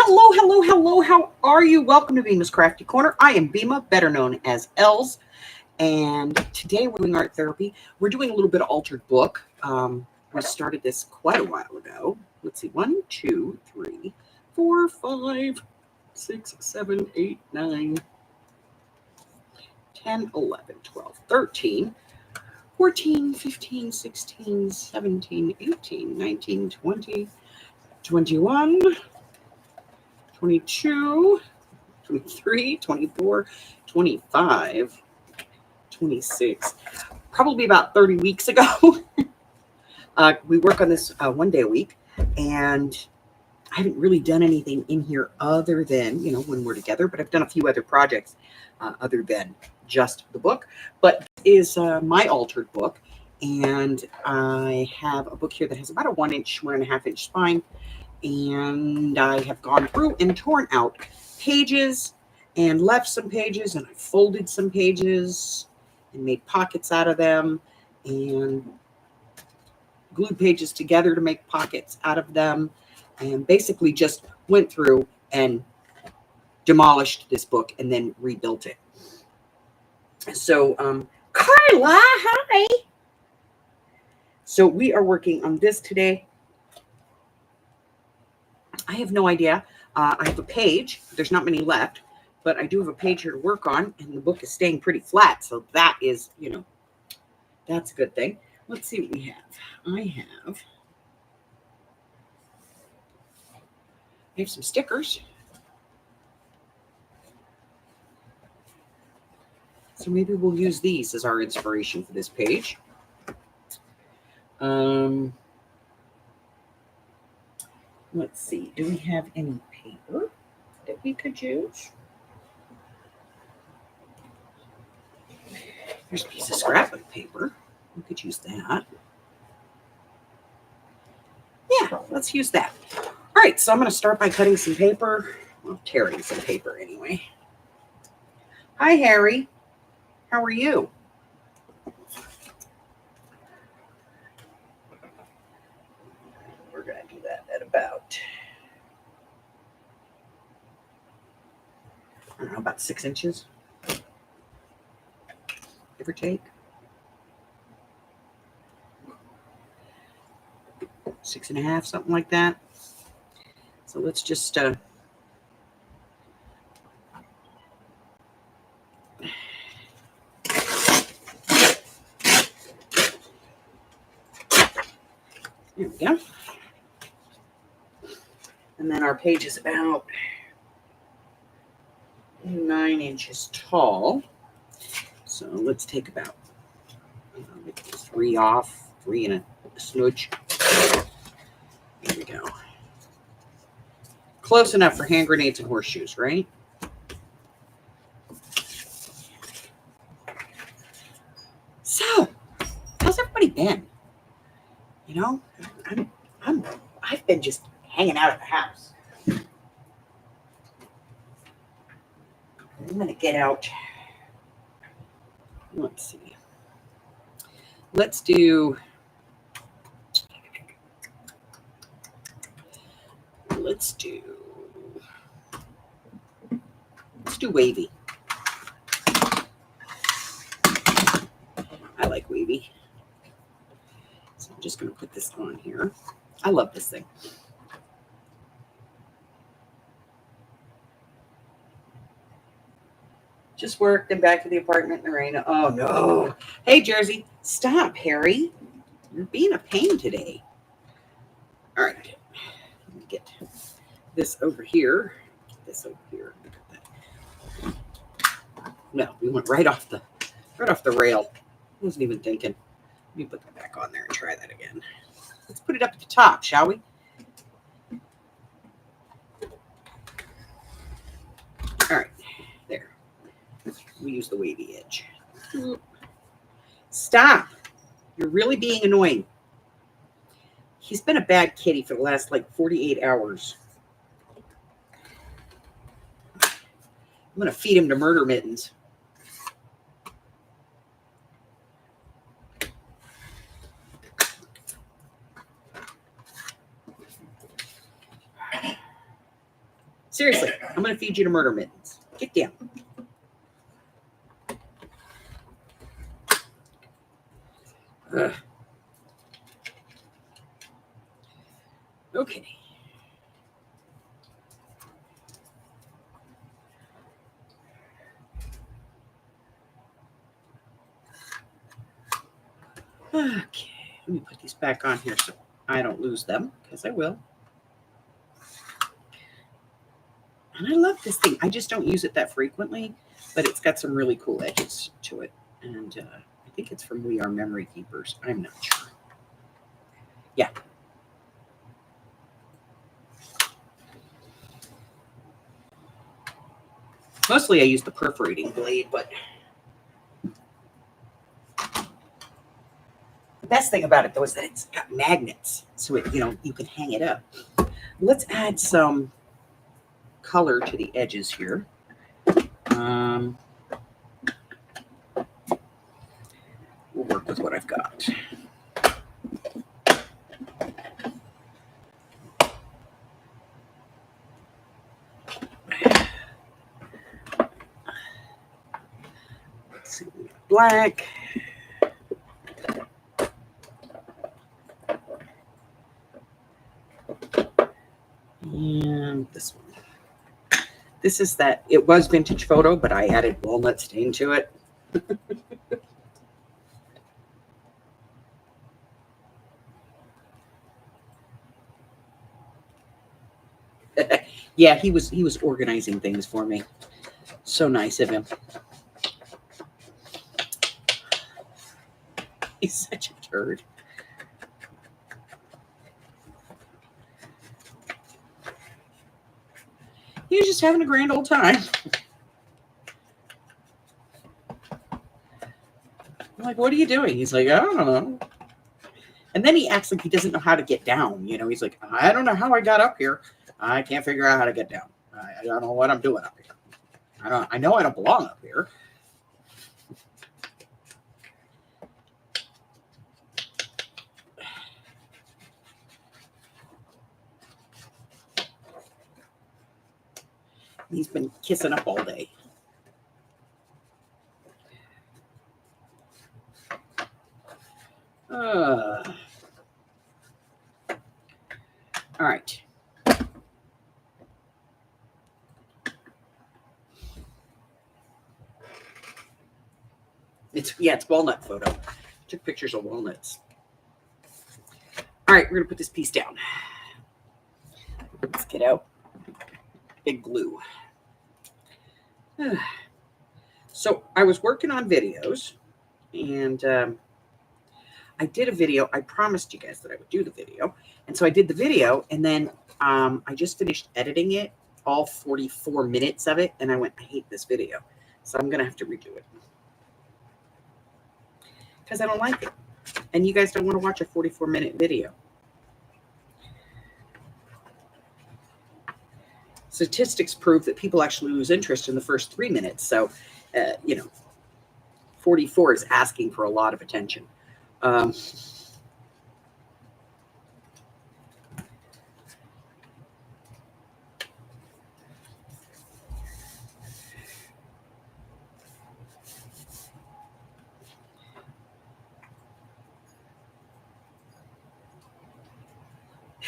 Hello, hello, hello. How are you? Welcome to Bima's Crafty Corner. I am Bima, better known as Els, and today we're doing art therapy. We're doing a little bit of altered book. We started this quite a while ago. Let's see, 1, 2, 3, 4, 5, 6, 7, 8, 9, 10, 11, 12, 13, 14, 15, 16, 17, 18, 19, 20, 21, 22, 23, 24, 25, 26, probably about 30 weeks ago. We work on this 1 day a week, and I haven't really done anything in here other than, when we're together, but I've done a few other projects other than just the book. But this is my altered book, and I have a book here that has about a 1-inch, 1.5-inch spine, and I have gone through and torn out pages and left some pages, and I folded some pages and made pockets out of them and glued pages together to make pockets out of them, and basically just went through and demolished this book and then rebuilt it. So, Carla, hi. So we are working on this today. I have no idea. I have a page. There's not many left, but I do have a page here to work on, and the book is staying pretty flat. So that is, that's a good thing. Let's see what we have. I have some stickers. So maybe we'll use these as our inspiration for this page. Let's see. Do we have any paper that we could use? Here's a piece of scrapbook paper. We could use that. Yeah, let's use that. All right, so I'm going to start by cutting some paper. Well, tearing some paper anyway. Hi, Harry. How are you? We're going to do that at about, I don't know, about 6 inches, give or take. 6.5, something like that. So let's just there we go. And then our page is about 9 inches tall. So let's take about 3 off, 3 and a smudge. There we go. Close enough for hand grenades and horseshoes, right? So, how's everybody been? I've been just hanging out at the house. I'm gonna get out. Let's see. Let's do wavy. I like wavy. So I'm just gonna put this on here. I love this thing. Just worked and back to the apartment in the rain. Oh no. Hey Jersey, stop, Harry. You're being a pain today. All right. Let me get this over here. No, we went right off the rail. I wasn't even thinking. Let me put that back on there and try that again. Let's put it up at the top, shall we? All right, there. We use the wavy edge. Stop. You're really being annoying. He's been a bad kitty for the last 48 hours. I'm going to feed him to murder mittens. Seriously, I'm going to feed you to murder mittens. Get down. Ugh. Okay. Okay, let me put these back on here so I don't lose them, because I will. And I love this thing. I just don't use it that frequently, but it's got some really cool edges to it. And I think it's from We Are Memory Keepers. I'm not sure. Yeah. Mostly I use the perforating blade, but the best thing about it, though, is that it's got magnets. So, you can hang it up. Let's add some color to the edges here. We'll work with what I've got. Let's see, we got black. And this one. This is that, it was vintage photo, but I added walnut stain to it. Yeah, he was organizing things for me. So nice of him. He's such a turd. He was just having a grand old time. I'm like, what are you doing? He's like, I don't know. And then he acts like he doesn't know how to get down. He's like, I don't know how I got up here. I can't figure out how to get down. I don't know what I'm doing up here. I know I don't belong up here. He's been kissing up all day. All right. It's walnut photo. Took pictures of walnuts. All right, we're gonna put this piece down. Let's get out big glue. So I was working on videos, and I did a video. I promised you guys that I would do the video, and so I did the video, and then I just finished editing it, all 44 minutes of it, and I went, I hate this video, so I'm gonna have to redo it because I don't like it, and you guys don't want to watch a 44-minute video. Statistics prove that people actually lose interest in the first 3 minutes. So, 44 is asking for a lot of attention.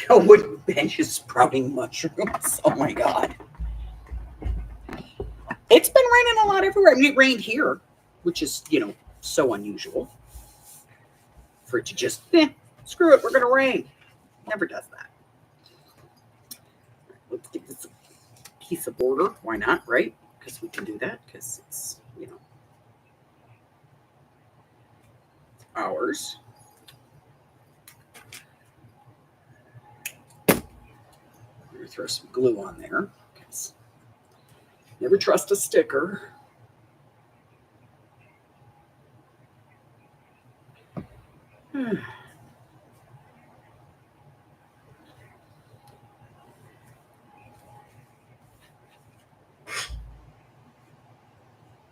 'A wooden bench is sprouting mushrooms. Oh my God. It's been raining a lot everywhere. I mean, it rained here, which is, so unusual for it to just, screw it, we're going to rain. Never does that. Let's give this a piece of border. Why not, right? Because we can do that because it's, ours. I'm going to throw some glue on there because never trust a sticker. Hmm.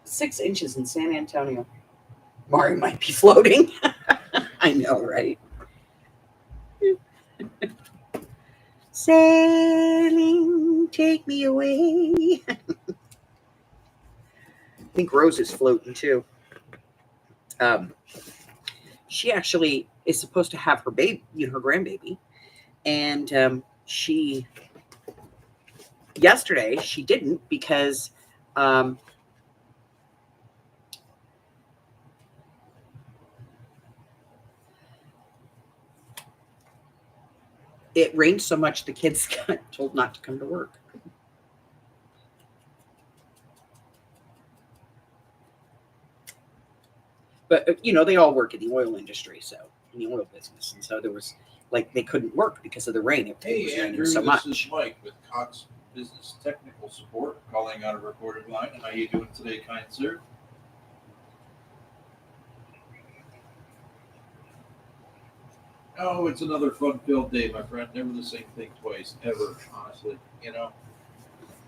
Six inches in San Antonio. Mari might be floating. I know, right? Sailing, take me away. I think Rose is floating too. She actually is supposed to have her baby, her grandbaby, and yesterday she didn't because it rained so much the kids got told not to come to work. But they all work in the oil industry, so in the oil business, and so there was they couldn't work because of the rain. It was raining so much. This is Mike with Cox Business Technical Support, calling on a recorded line. How are you doing today, kind sir? Oh, it's another fun-filled day, my friend. Never the same thing twice, ever. Honestly, if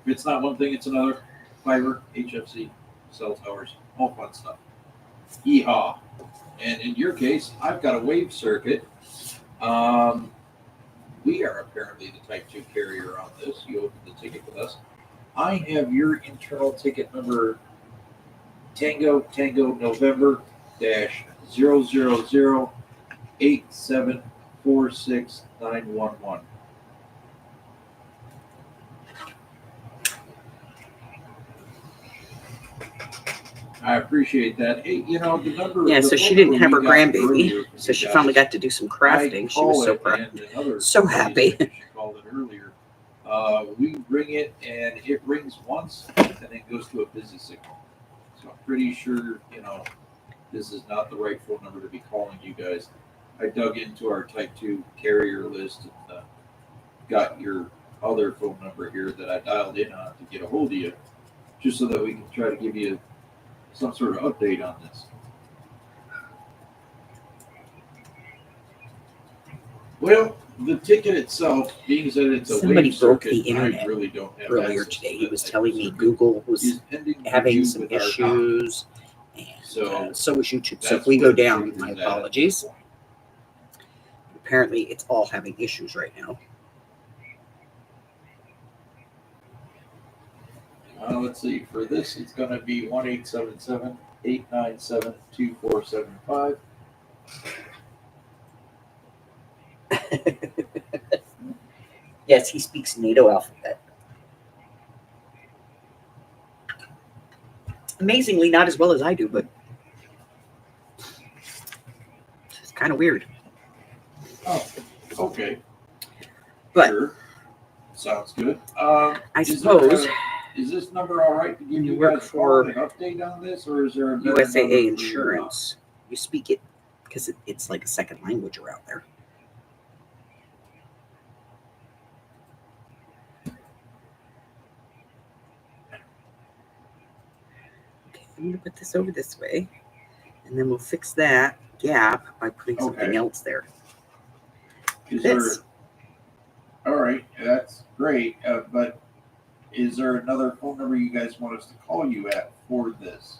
it's not one thing, it's another. Fiber, HFC, cell towers, all fun stuff. Yeehaw! And in your case, I've got a wave circuit. We are apparently the Type 2 carrier on this. You opened the ticket with us. I have your internal ticket number Tango November dash 000-8746911. I appreciate that. Hey, the number. Yeah, so she didn't have her grandbaby, so she finally got to do some crafting. She was so proud, so happy. She called it earlier. We ring it, and it rings once, and then goes to a busy signal. So I'm pretty sure, this is not the right phone number to be calling you guys. I dug into our Type 2 carrier list and got your other phone number here that I dialed in on to get a hold of you, just so that we can try to give you some sort of update on this. Well, the ticket itself, being that it's a somebody wave broke circuit, the internet I really don't have earlier today. He was telling me Google was having some issues, and so was YouTube. So if we go down, my apologies. Apparently, it's all having issues right now. Let's see. For this, it's going to be 1-877-897-2475. Yes, he speaks NATO alphabet. Amazingly, not as well as I do, but it's kind of weird. Oh, okay. But sure. Sounds good. I suppose. Is this number all right to give you work guys for an update on this, or is there a USAA Insurance? You speak it because it's like a second language around there. Okay, I'm going to put this over this way, and then we'll fix that gap by putting something else there. All right, that's great, but is there another phone number you guys want us to call you at for this?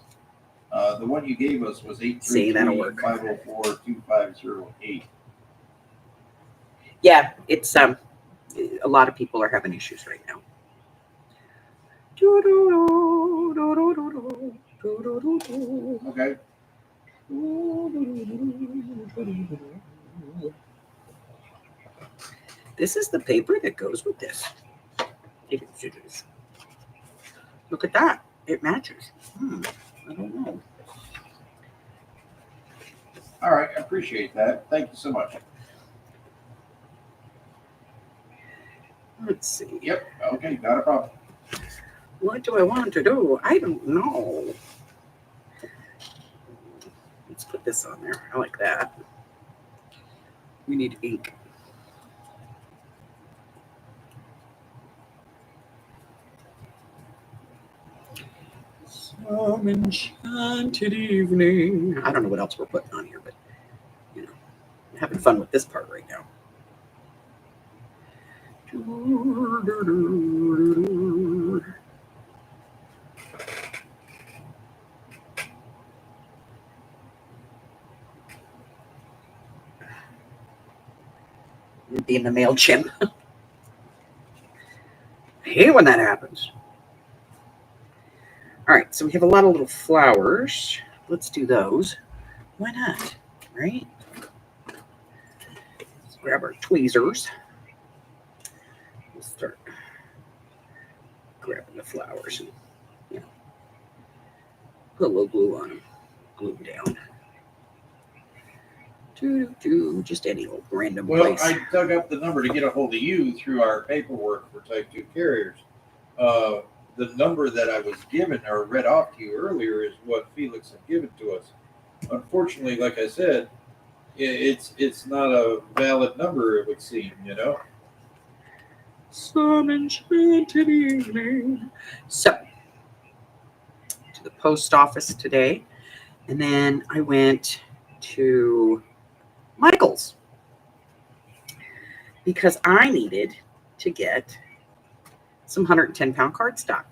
The one you gave us was 833-504-2508. Yeah, it's a lot of people are having issues right now. Okay. This is the paper that goes with this. Look at that. It matches. I don't know. All right. I appreciate that. Thank you so much. Let's see. Yep. Okay. Not a problem. What do I want to do? I don't know. Let's put this on there. I like that. We need ink. Some enchanted evening. I don't know what else we're putting on here, but I'm having fun with this part right now. It'd be in the MailChimp. hate when that happens. All right, so we have a lot of little flowers. Let's do those. Why not? Right? Let's grab our tweezers. We'll start grabbing the flowers and put a little glue on them. Glue them down. Just any old random Well, place. I dug up the number to get a hold of you through our paperwork for type 2 carriers. The number that I was given or read off to you earlier is what Felix had given to us. Unfortunately, like I said, it's not a valid number, it would seem, you know? Some enchanted evening. So, to the post office today, and then I went to Michael's because I needed to get some 110-pound cardstock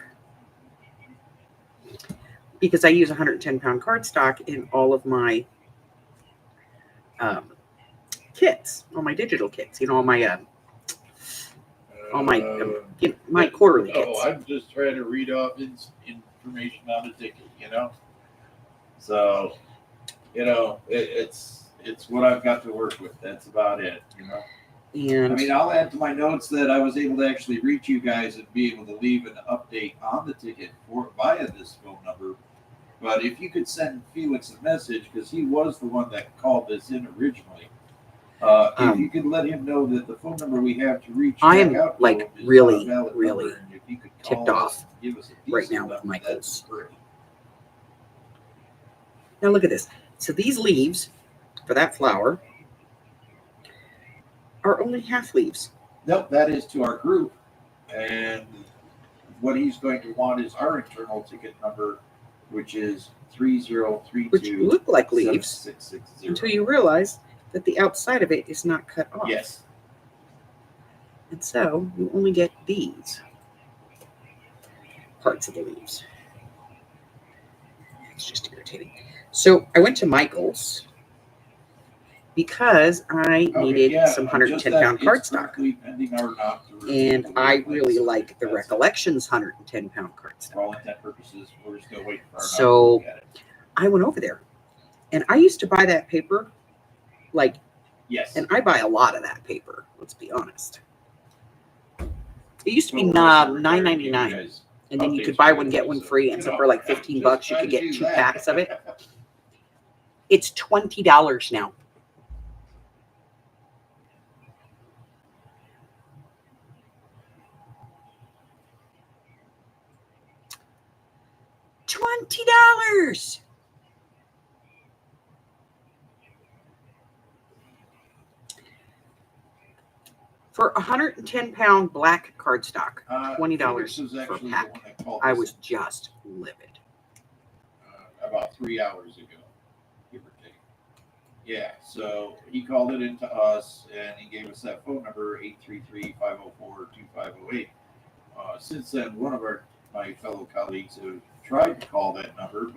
because I use 110-pound cardstock in all of my kits, all my digital kits, all my my quarterly kits. Oh, I'm just trying to read off information on the ticket, you know? So, you know, it's what I've got to work with. That's about it, you know? And I mean, I'll add to my notes that I was able to actually reach you guys and be able to leave an update on the ticket via this phone number. But if you could send Felix a message, because he was the one that called this in originally, if you could let him know that the phone number we have to reach I am back out to like him is really, not a valid really number, and if you could call ticked us off and give us a right decent now with number, Michael's. that'd be great. Now look at this. So these leaves for that flower are only half leaves. Nope, that is to our group, and what he's going to want is our internal ticket number, which is 3032. Which look like leaves 7660. until you realize that the outside of it is not cut off. Yes. And so you only get these parts of the leaves. It's just irritating. So I went to Michael's because I needed some 110-pound cardstock. And I really like the Recollections 110-pound cardstock. For all intent purposes, we're still waiting for our So number to look at it. I went over there. And I used to buy that paper, Yes. and I buy a lot of that paper, let's be honest. It used to be Well, $9.99. And then you could buy one, get one free. And so for like $15, you could get 2 packs of it. It's $20 now. $20. For 110-pound black cardstock, $20 per pack. I was just livid. About 3 hours ago, give or take. Yeah, so he called it into us, and he gave us that phone number, 833-504-2508. Since then, one of my fellow colleagues have tried to call that number,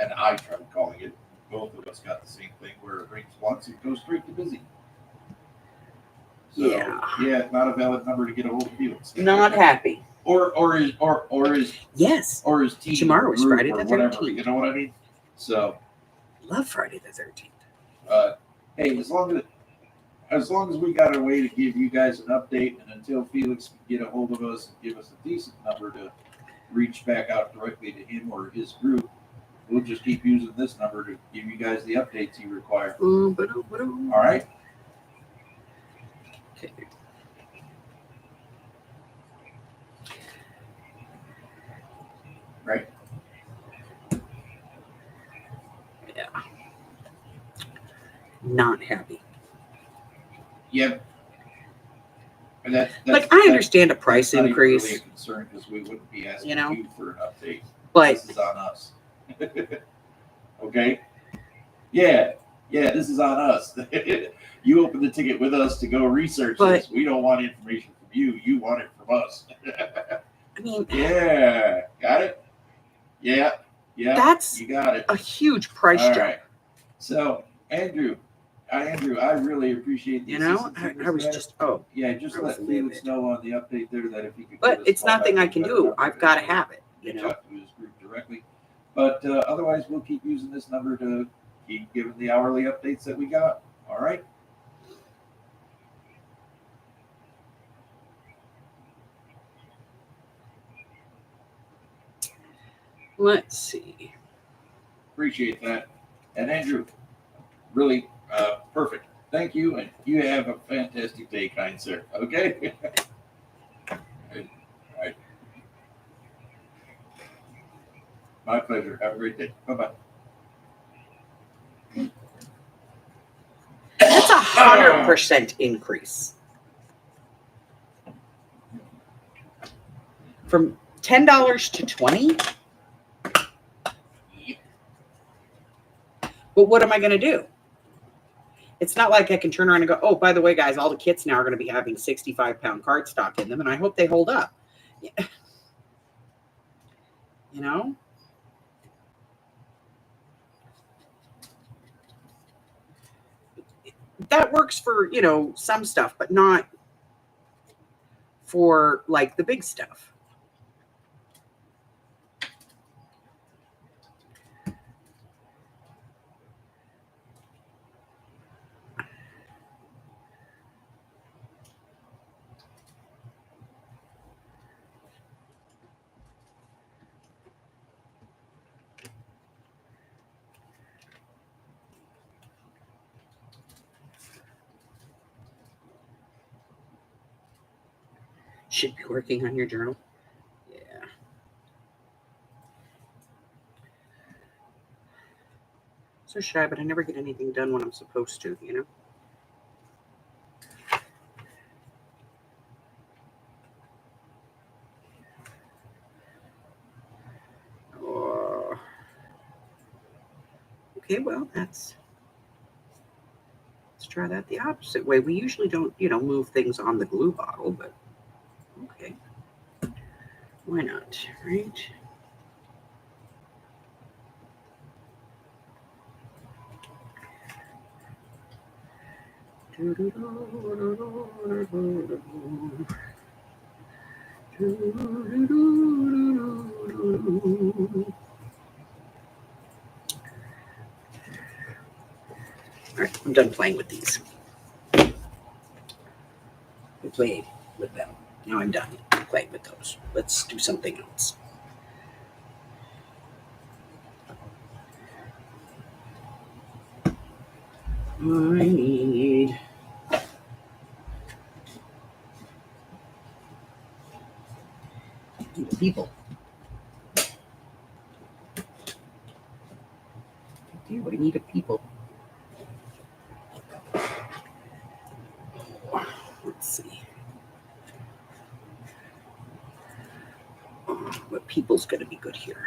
and I tried calling it. Both of us got the same thing, where it rings once and goes straight to busy. So, yeah, not a valid number to get a hold of Felix. Not happy. Or his Yes. or his team. Tomorrow is group Friday or the whatever, 13th. You know what I mean? So, Love Friday the 13th. Hey, as long as we got a way to give you guys an update, and until Felix can get a hold of us and give us a decent number to reach back out directly to him or his group, we'll just keep using this number to give you guys the updates you require. All right? Okay. Right. Yeah. Not happy. Yep. And I understand a price that's increase, not even really a concern, because we wouldn't be asking you know, you for an update. but This is on us. Okay? Yeah, this is on us. You opened the ticket with us to go research this. We don't want information from you. You want it from us. I mean, yeah, got it? Yeah, that's you got it. a huge price All jump. right. So, Andrew, Andrew, I really appreciate the You know, assistance in this I was matter. just Yeah, just I was let Felix livid. know on the update there that if he could. But give us it's a call nothing back I with can a better do. number, I've got to and have it. You reach know. out to his group directly. But otherwise, we'll keep using this number to keep giving the hourly updates that we got. All right. Let's see. Appreciate that. And Andrew, really perfect. Thank you, and you have a fantastic day, kind sir. Okay. All right. My pleasure. Have a great day. Bye bye. That's 100% increase from $10 to $20. But what am I going to do? It's not like I can turn around and go, oh, by the way, guys, all the kits now are going to be having 65-pound cardstock in them, and I hope they hold up. You know? That works for, some stuff, but not for, like, the big stuff. Should be working on your journal. Yeah. So should I, but I never get anything done when I'm supposed to, Oh. Okay, well, let's try that the opposite way. We usually don't, move things on the glue bottle, but okay. Why not, right? All right, I'm done playing with these. I played with them. Now I'm done playing with those. Let's do something else. I need people. What do you need of people? Let's see. What people's going to be good here?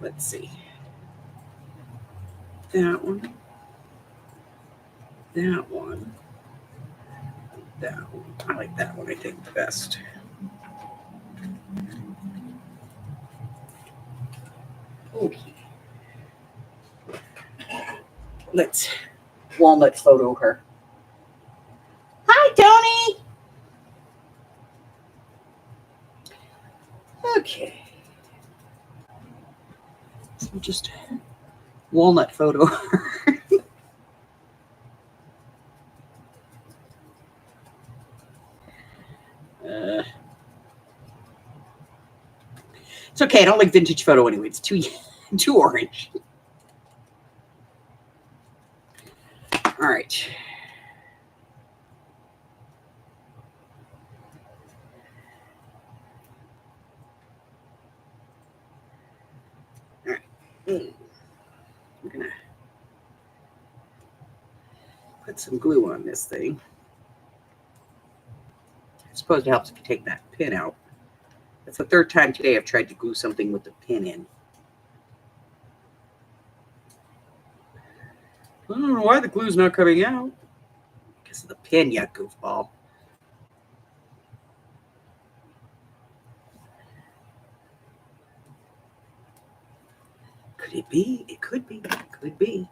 Let's see. That one. That one. That one. I like that one, I think, the best. Okay. Let's walnut photo her. Hi, Tony. Okay. So just walnut photo her. It's okay. I don't like vintage photo anyway. It's too orange. All right. I'm gonna put some glue on this thing. I suppose it helps if you take that pin out. That's the third time today I've tried to glue something with the pin in. I don't know why the glue's not coming out. Because of the pin, you goofball. Could it be? It could be. It could be.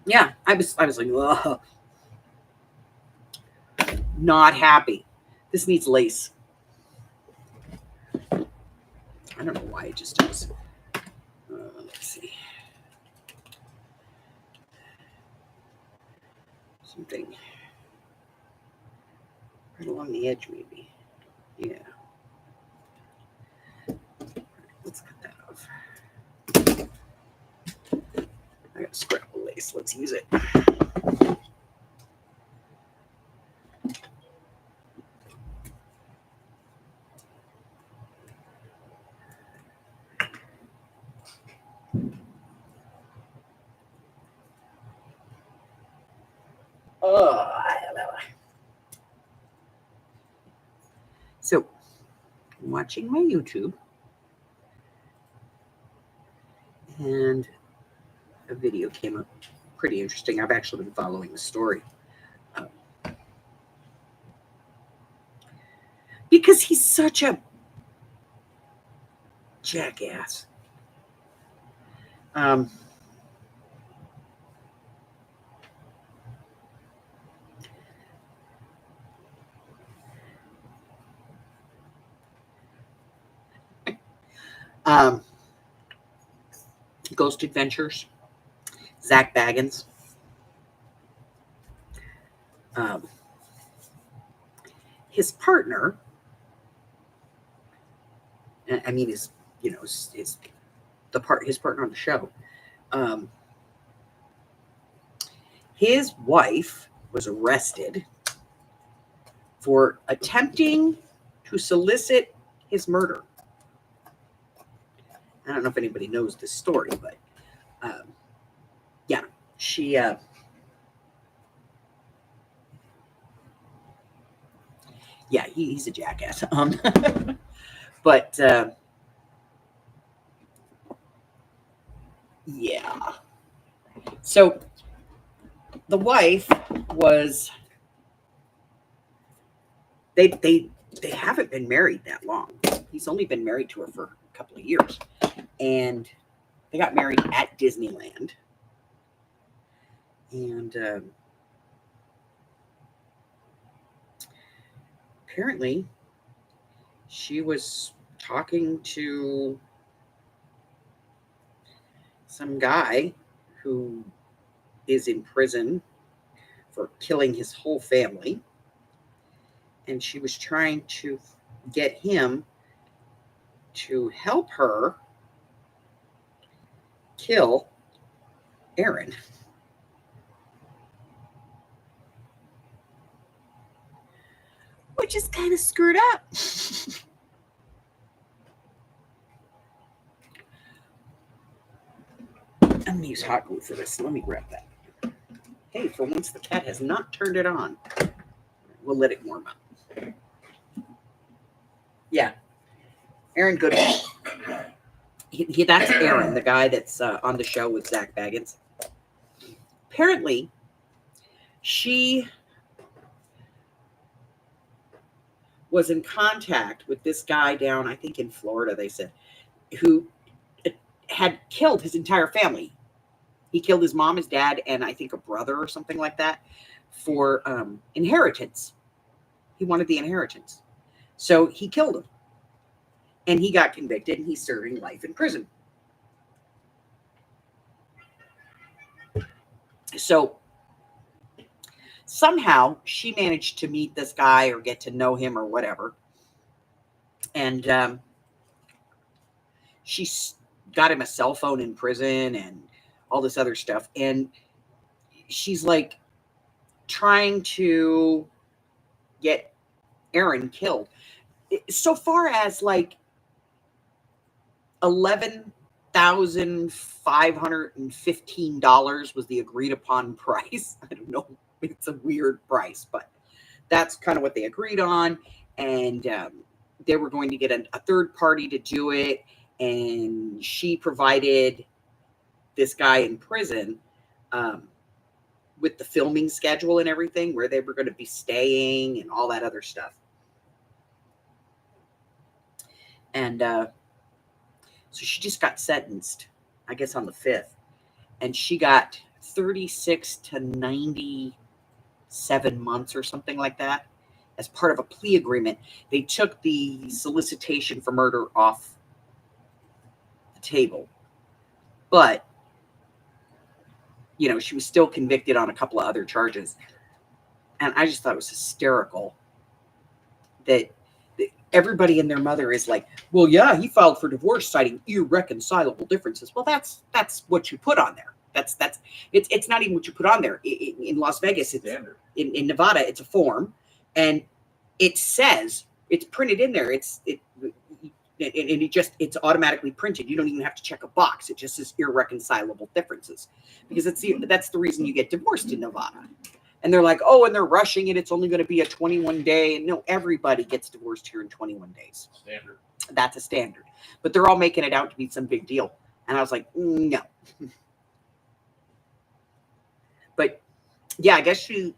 Yeah, I was like, ugh. Not happy. This needs lace. I don't know why it just does. Let's see. Something right along the edge, maybe. Yeah. Let's cut that off. I got scrapple lace. Let's use it. So, I'm watching my YouTube, and a video came up pretty interesting. I've actually been following the story. Because he's such a jackass. Ghost Adventures, Zach Baggins. His partner, I mean, his partner on the show. His wife was arrested for attempting to solicit his murder. I don't know if anybody knows this story, but yeah, she yeah, he's a jackass. But yeah. So the wife was they haven't been married that long. He's only been married to her for a couple of years. And they got married at Disneyland. And apparently she was talking to some guy who is in prison for killing his whole family. And she was trying to get him to help her kill Aaron. Which is kind of screwed up. I'm going to use hot glue for this. Let me grab that. Hey, for once the cat has not turned it on. We'll let it warm up. Yeah. Aaron Goodwin. That's Aaron, the guy that's on the show with Zach Baggins. Apparently, she was in contact with this guy down, I think in Florida, they said, who had killed his entire family. He killed his mom, his dad, and I think a brother or something like that for inheritance. He wanted the inheritance. So he killed him. And he got convicted, and he's serving life in prison. So somehow she managed to meet this guy or get to know him or whatever. And she got him a cell phone in prison and all this other stuff. And she's like trying to get Aaron killed. So far as like $11,515 was the agreed upon price. I don't know. It's a weird price, but that's kind of what they agreed on. And they were going to get a third party to do it. And she provided this guy in prison with the filming schedule and everything, where they were going to be staying and all that other stuff. And so she just got sentenced, I guess, on the 5th. And she got 36 to 97 months or something like that as part of a plea agreement. They took the solicitation for murder off the table. But, you know, she was still convicted on a couple of other charges. And I just thought it was hysterical that everybody and their mother is like, well, yeah, he filed for divorce citing irreconcilable differences. Well, that's what you put on there. It's not even what you put on there. In Las Vegas, it's standard. In Nevada, it's a form, and it says, it's printed in there. It's automatically printed. You don't even have to check a box. It just says irreconcilable differences, because that's the reason you get divorced in Nevada. And they're like, oh, and they're rushing it. It's only going to be a 21-day. And no, everybody gets divorced here in 21 days. Standard. That's a standard. But they're all making it out to be some big deal. And I was like, no. But yeah, I guess she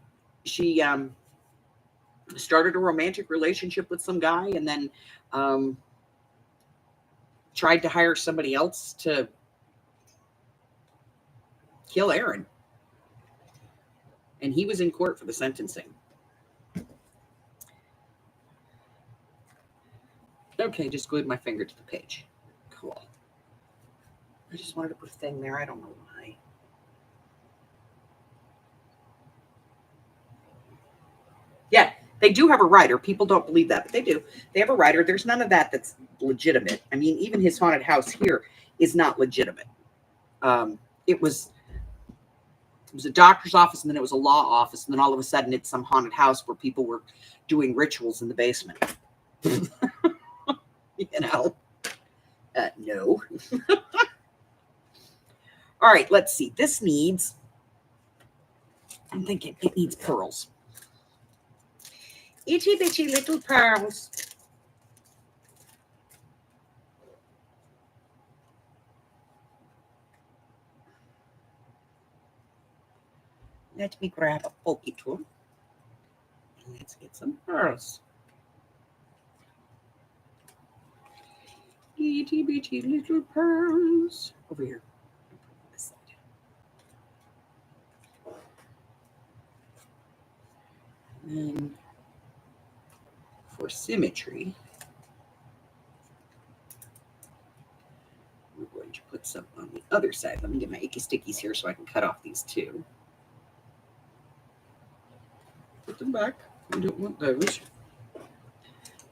started a romantic relationship with some guy, and then tried to hire somebody else to kill Aaron. And he was in court for the sentencing. Okay, just glued my finger to the page. Cool. I just wanted to put a thing there. I don't know why. Yeah, they do have a writer. People don't believe that, but they do. They have a writer. There's none of that that's legitimate. I mean, even his haunted house here is not legitimate. It was a doctor's office, and then it was a law office, and then all of a sudden it's some haunted house where people were doing rituals in the basement. No. All right, let's see. This needs, I'm thinking it needs pearls. Itty bitty little pearls. Let me grab a pokey tool. And let's get some pearls. Itty bitty little pearls. Over here. This side. And for symmetry, we're going to put some on the other side. Let me get my icky stickies here so I can cut off these two. Put them back. We don't want those.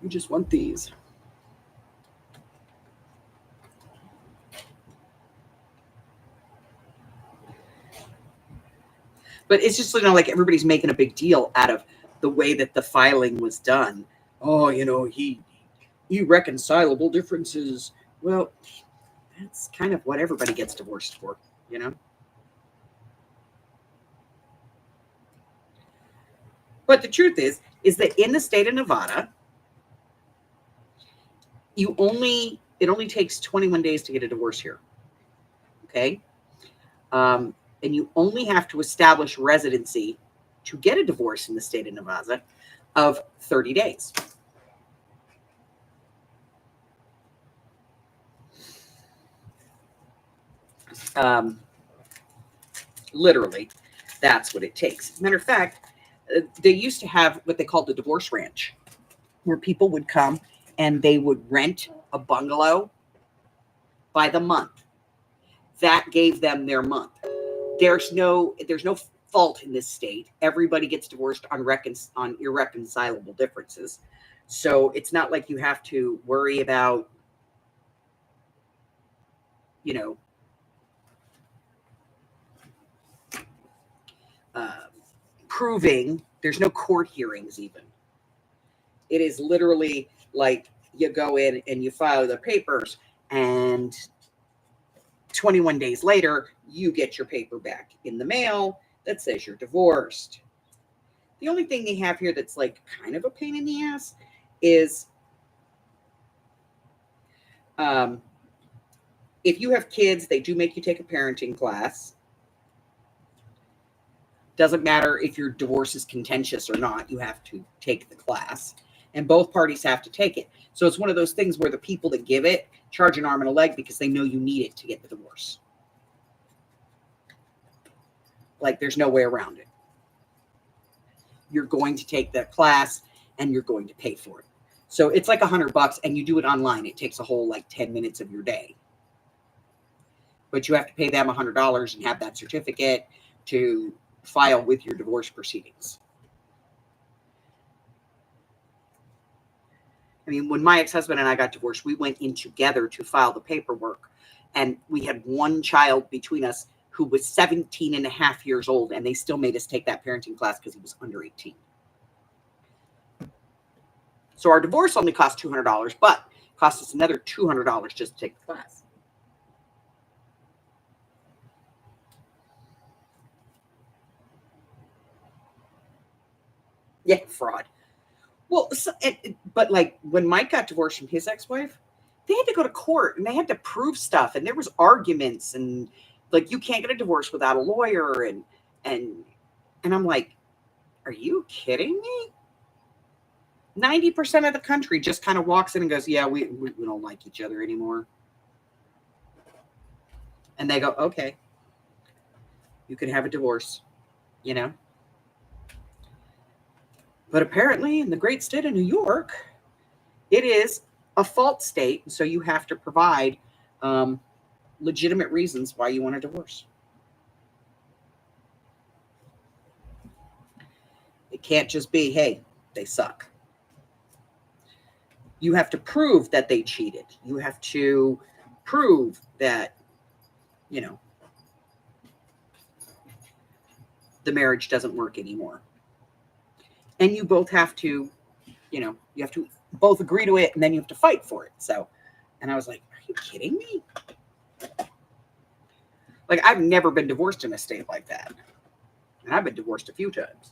We just want these. But it's just, you know, like everybody's making a big deal out of the way that the filing was done. Oh, you know, irreconcilable differences. Well, that's kind of what everybody gets divorced for, you know? But the truth is that in the state of Nevada, it only takes 21 days to get a divorce here. Okay? And you only have to establish residency to get a divorce in the state of Nevada of 30 days. Literally, that's what it takes. Matter of fact, they used to have what they called the divorce ranch, where people would come and they would rent a bungalow by the month. That gave them their month. There's no fault in this state. Everybody gets divorced on irreconcilable differences. So it's not like you have to worry about, you know, proving. There's no court hearings even. It is literally like you go in and you file the papers, and 21 days later, you get your paper back in the mail that says you're divorced. The only thing they have here that's like kind of a pain in the ass is if you have kids, they do make you take a parenting class. Doesn't matter if your divorce is contentious or not, you have to take the class. And both parties have to take it. So it's one of those things where the people that give it charge an arm and a leg because they know you need it to get the divorce. Like there's no way around it. You're going to take that class and you're going to pay for it. So it's like $100 and you do it online. It takes a whole like 10 minutes of your day. But you have to pay them $100 and have that certificate to file with your divorce proceedings. I mean, when my ex-husband and I got divorced, we went in together to file the paperwork. And we had one child between us who was 17 and a half years old. And they still made us take that parenting class because he was under 18. So our divorce only cost $200, but cost us another $200 just to take the class. Yeah, fraud. Well, but like when Mike got divorced from his ex-wife, they had to go to court and they had to prove stuff, and there was arguments, and like you can't get a divorce without a lawyer, and I'm like, are you kidding me? 90% of the country just kind of walks in and goes, yeah, we don't like each other anymore. And they go, okay, you can have a divorce, you know? But apparently in the great state of New York, it is a fault state. So you have to provide legitimate reasons why you want a divorce. It can't just be, hey, they suck. You have to prove that they cheated. You have to prove that, you know, the marriage doesn't work anymore. And you both have to, you know, you have to both agree to it, and then you have to fight for it. So, and I was like, are you kidding me? Like, I've never been divorced in a state like that. And I've been divorced a few times.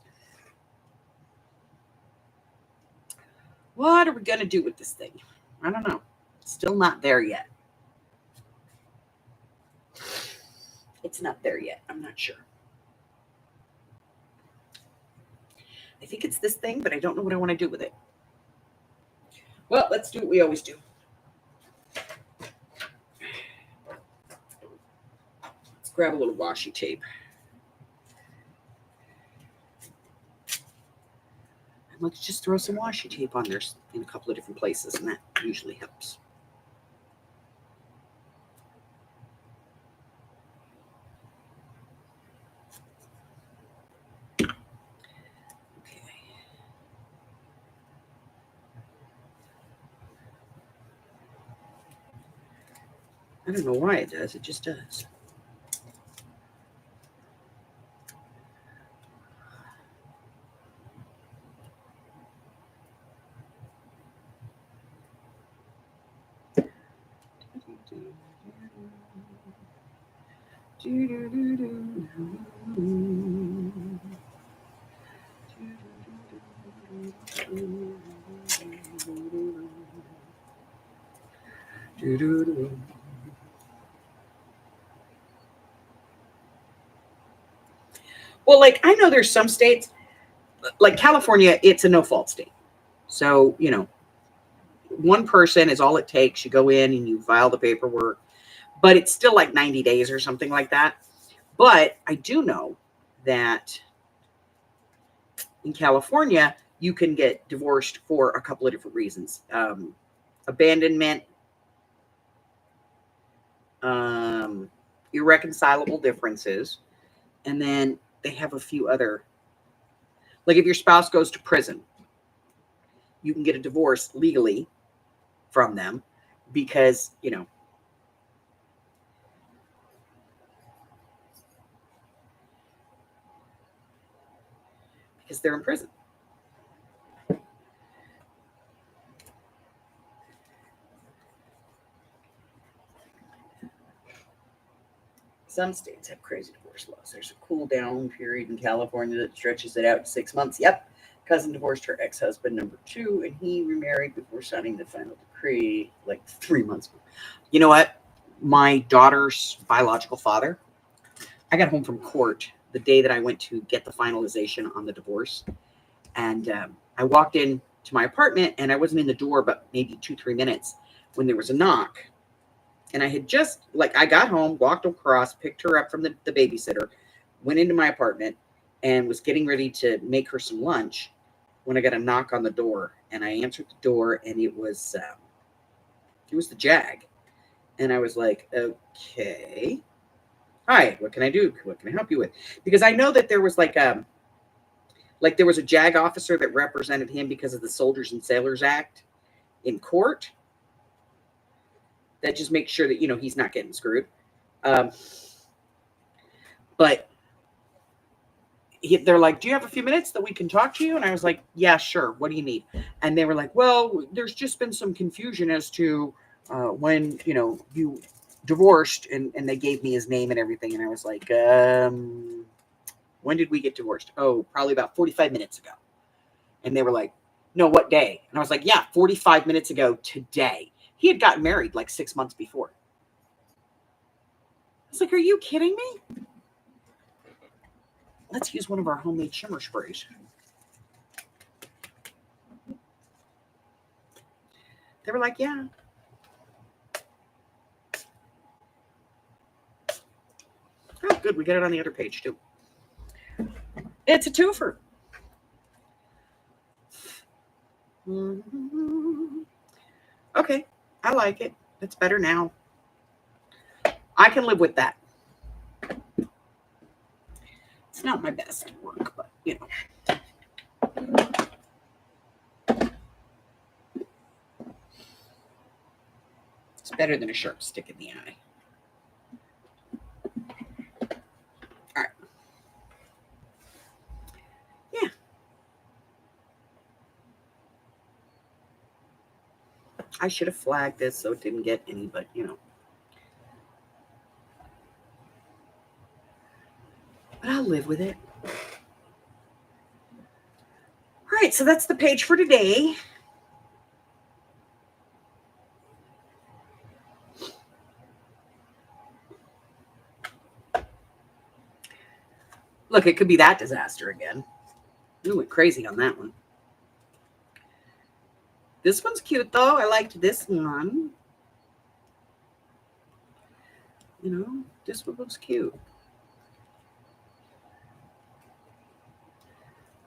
What are we going to do with this thing? I don't know. Still not there yet. It's not there yet. I'm not sure. I think it's this thing, but I don't know what I want to do with it. Well, let's do what we always do. Let's grab a little washi tape. And let's just throw some washi tape on there in a couple of different places, and that usually helps. I don't know why it does. It just does. Well, like, I know there's some states, like California, it's a no-fault state. So, you know, one person is all it takes. You go in and you file the paperwork, but it's still like 90 days or something like that. But I do know that in California, you can get divorced for a couple of different reasons. Abandonment, irreconcilable differences, and then they have a few other, like if your spouse goes to prison, you can get a divorce legally from them because, you know, because they're in prison. Some states have crazy divorce laws. There's a cool down period in California that stretches it out to 6 months. Yep. Cousin divorced her ex-husband number 2, and he remarried before signing the final decree like 3 months ago. You know what? My daughter's biological father, I got home from court the day that I went to get the finalization on the divorce. And I walked in to my apartment, and I wasn't in the door but maybe 2-3 minutes when there was a knock. And I had just, I got home, walked across, picked her up from the babysitter, went into my apartment, and was getting ready to make her some lunch when I got a knock on the door. And I answered the door, and it was the JAG. And I was like, okay. Hi, what can I do? What can I help you with? Because I know that there was there was a JAG officer that represented him because of the Soldiers and Sailors Act in court. That just makes sure that, he's not getting screwed. But they're like, do you have a few minutes that we can talk to you? And I was like, yeah, sure. What do you need? And they were like, well, there's just been some confusion as to when, you divorced. And they gave me his name and everything. And I was like, when did we get divorced? Oh, probably about 45 minutes ago. And they were like, no, what day? And I was like, yeah, 45 minutes ago today. He had gotten married 6 months before. I was like, are you kidding me? Let's use one of our homemade shimmer sprays. They were like, yeah. Oh, good. We got it on the other page, too. It's a twofer. Mm-hmm. Okay. I like it. It's better now. I can live with that. It's not my best work, but it's better than a sharp stick in the eye. All right. Yeah. I should have flagged this so it didn't get any, but But I'll live with it. All right, so that's the page for today. Look, it could be that disaster again. We went crazy on that one. This one's cute, though. I liked this one. This one looks cute.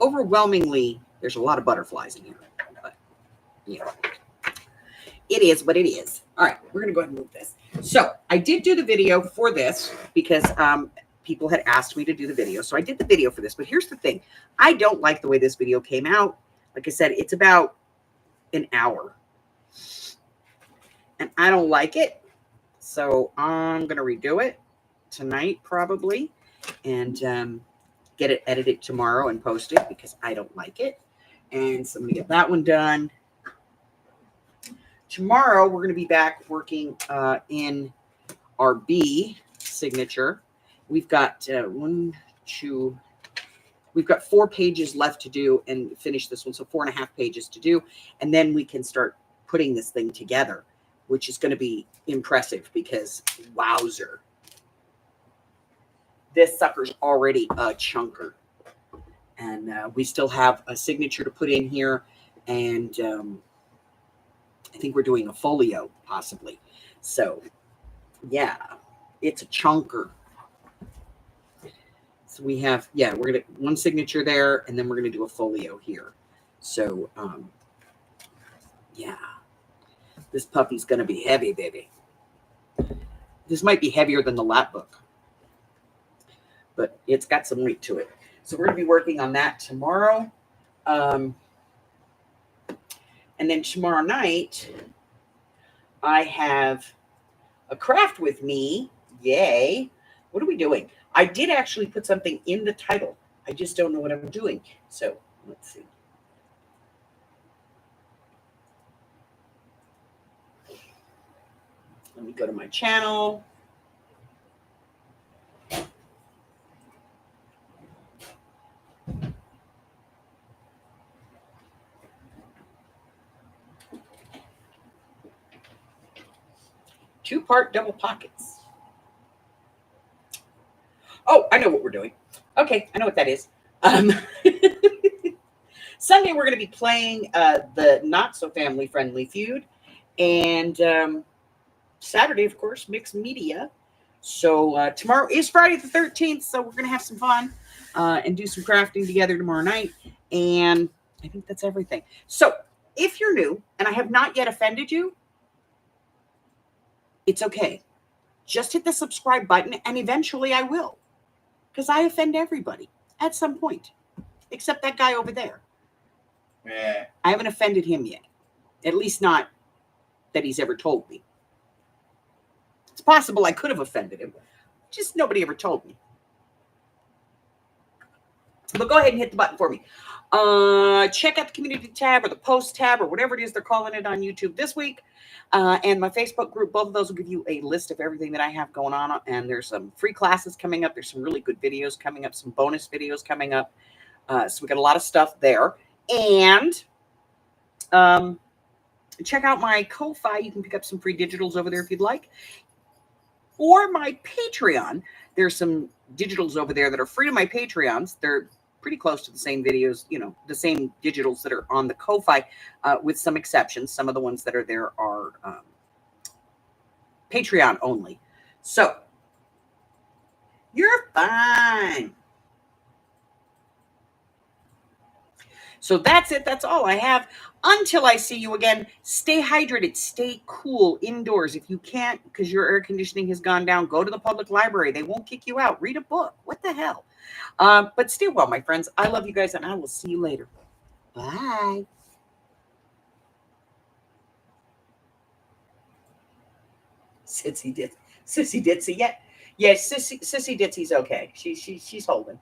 Overwhelmingly, there's a lot of butterflies in here. But, it is what it is. All right, we're going to go ahead and move this. So I did do the video for this because people had asked me to do the video. So I did the video for this. But here's the thing. I don't like the way this video came out. Like I said, it's about an hour. And I don't like it. So I'm going to redo it tonight probably. And get it edited tomorrow and post it because I don't like it. And so I'm going to get that one done. Tomorrow, we're going to be back working in our B signature. We've got we've got 4 pages left to do and finish this one. So 4.5 pages to do. And then we can start putting this thing together, which is going to be impressive because wowzer. This sucker's already a chunker. And we still have a signature to put in here. And I think we're doing a folio, possibly. So, yeah, it's a chunker. So we have, we're going to, one signature there, and then we're going to do a folio here. So, yeah, this puppy's going to be heavy, baby. This might be heavier than the lap book, but it's got some weight to it. So we're going to be working on that tomorrow. And then tomorrow night, I have a craft with me. Yay. What are we doing? I did actually put something in the title. I just don't know what I'm doing. So let's see. Let me go to my channel. Two-part double pockets. Oh, I know what we're doing. Okay, I know what that is. Sunday, we're going to be playing the Not So Family Friendly Feud. And Saturday, of course, mixed media. So tomorrow is Friday the 13th, so we're going to have some fun and do some crafting together tomorrow night. And I think that's everything. So if you're new and I have not yet offended you, it's okay. Just hit the subscribe button, and eventually I will. Because I offend everybody at some point, except that guy over there. Yeah. I haven't offended him yet. At least not that he's ever told me. It's possible I could have offended him. Just nobody ever told me. But go ahead and hit the button for me. Check out the community tab or the post tab or whatever it is they're calling it on YouTube this week. And my Facebook group, both of those will give you a list of everything that I have going on. And there's some free classes coming up. There's some really good videos coming up, some bonus videos coming up. So we got a lot of stuff there. And check out my Ko-Fi. You can pick up some free digitals over there if you'd like. Or my Patreon. There's some digitals over there that are free to my Patreons. They're pretty close to the same videos, the same digitals that are on the Ko-Fi, with some exceptions. Some of the ones that are there are Patreon only. So you're fine. So that's it. That's all I have. Until I see you again, stay hydrated, stay cool indoors. If you can't, because your air conditioning has gone down, go to the public library. They won't kick you out. Read a book. What the hell? But stay well, my friends. I love you guys, and I will see you later. Bye. Sissy Ditsy. Yeah. Yes, Sissy Ditsy's okay. She's holding.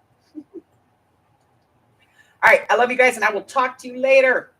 All right. I love you guys, and I will talk to you later.